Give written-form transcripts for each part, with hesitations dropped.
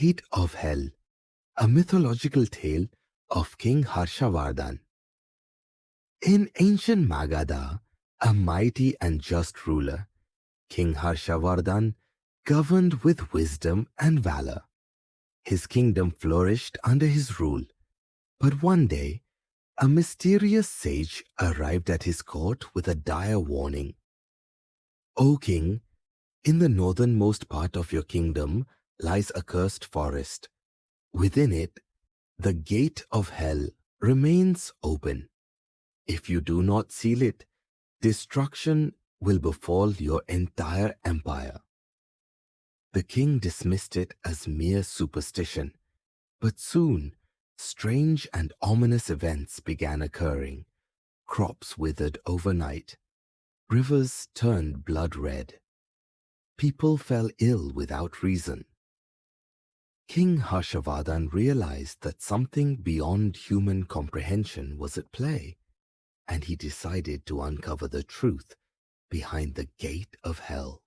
Gate of Hell, a mythological tale of King Harshavardhan. In ancient Magadha, a mighty and just ruler, King Harshavardhan governed with wisdom and valor. His kingdom flourished under his rule, but one day, a mysterious sage arrived at his court with a dire warning. O king, in the northernmost part of your kingdom lies a cursed forest. Within it, the gate of hell remains open. If you do not seal it, destruction will befall your entire empire. The king dismissed it as mere superstition, but soon strange and ominous events began occurring. Crops withered overnight. Rivers turned blood red. People fell ill without reason. King Harshavardhan realized that something beyond human comprehension was at play, and he decided to uncover the truth behind the gate of hell.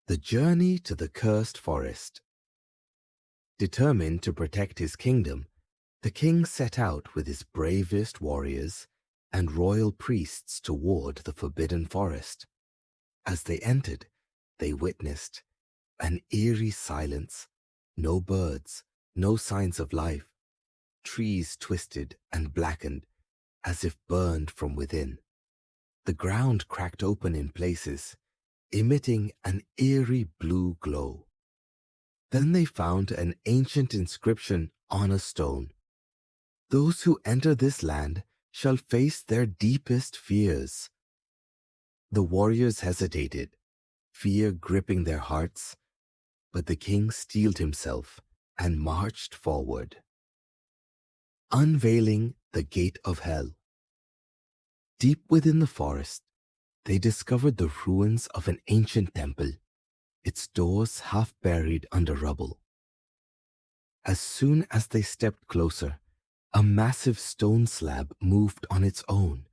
The journey to the cursed forest. Determined to protect his kingdom, the king set out with his bravest warriors and royal priests toward the forbidden forest. As they entered, they witnessed an eerie silence, no birds, no signs of life, trees twisted and blackened as if burned from within. The ground cracked open in places, emitting an eerie blue glow. Then they found an ancient inscription on a stone. Those who enter this land shall face their deepest fears. The warriors hesitated, fear gripping their hearts, but the king steeled himself and marched forward. Unveiling the gate of hell. Deep within the forest, they discovered the ruins of an ancient temple, its doors half buried under rubble. As soon as they stepped closer, a massive stone slab moved on its own,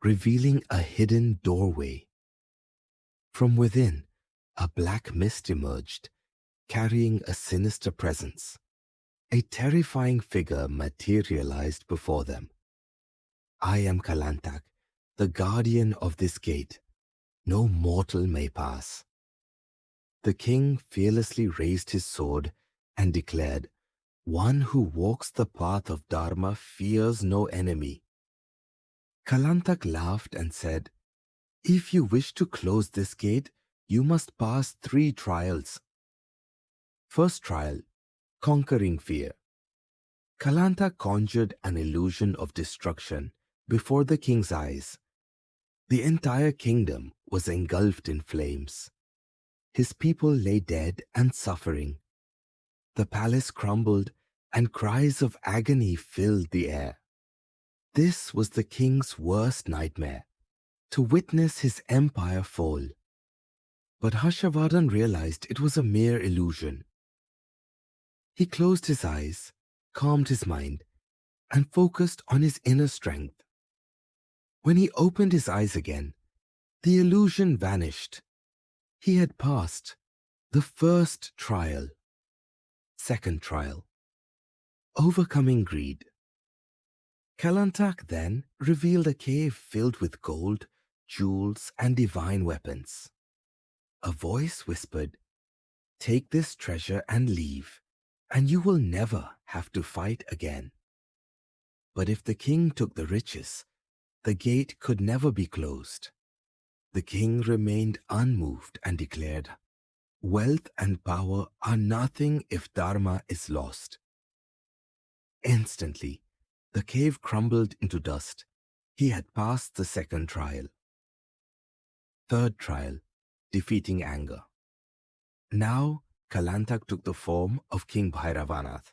revealing a hidden doorway. From within, a black mist emerged, carrying a sinister presence. A terrifying figure materialized before them. I am Kalantak, the guardian of this gate. No mortal may pass. The king fearlessly raised his sword and declared, one who walks the path of Dharma fears no enemy. Kalantak laughed and said, if you wish to close this gate, you must pass 3 trials. First trial, conquering fear. Kalantak conjured an illusion of destruction before the king's eyes. The entire kingdom was engulfed in flames. His people lay dead and suffering. The palace crumbled and cries of agony filled the air. This was the king's worst nightmare, to witness his empire fall. But Harshavardhan realized it was a mere illusion. He closed his eyes, calmed his mind, and focused on his inner strength. When he opened his eyes again, the illusion vanished. He had passed the first trial. Second trial, overcoming greed. Kalantak then revealed a cave filled with gold, jewels, and divine weapons. A voice whispered, take this treasure and leave, and you will never have to fight again. But if the king took the riches, the gate could never be closed. The king remained unmoved and declared, wealth and power are nothing if Dharma is lost. Instantly, the cave crumbled into dust. He had passed the second trial. Third trial, defeating anger. Now, Kalantak took the form of King Bhairavanath,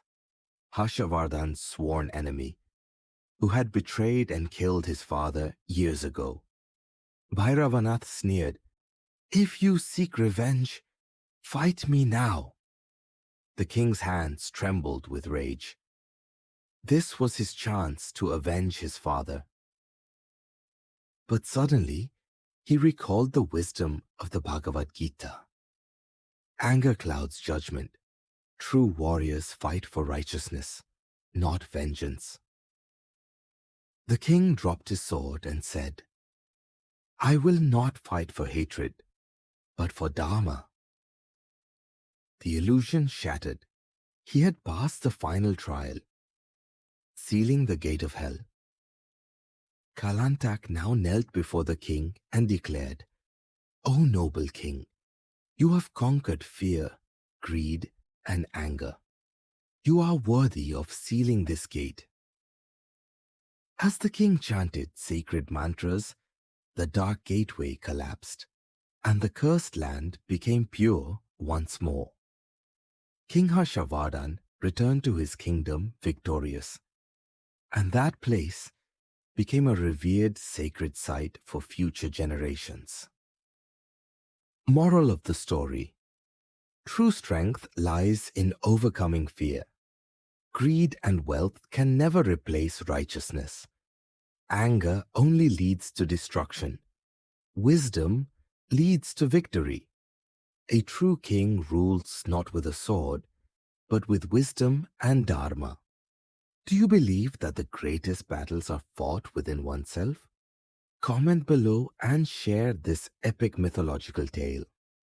Harshavardhan's sworn enemy, who had betrayed and killed his father years ago. Bhairavanath sneered, if you seek revenge, fight me now. The king's hands trembled with rage. This was his chance to avenge his father. But suddenly, he recalled the wisdom of the Bhagavad Gita. Anger clouds judgment. True warriors fight for righteousness, not vengeance. The king dropped his sword and said, I will not fight for hatred, but for Dharma. The illusion shattered. He had passed the final trial, sealing the gate of hell. Kalantak now knelt before the king and declared, O noble king, you have conquered fear, greed, and anger. You are worthy of sealing this gate. As the king chanted sacred mantras, the dark gateway collapsed, and the cursed land became pure once more. King Harshavardhan returned to his kingdom victorious, and that place became a revered sacred site for future generations. Moral of the story: true strength lies in overcoming fear. Greed and wealth can never replace righteousness. Anger only leads to destruction. Wisdom leads to victory. A true king rules not with a sword, but with wisdom and dharma. Do you believe that the greatest battles are fought within oneself? Comment below and share this epic mythological tale.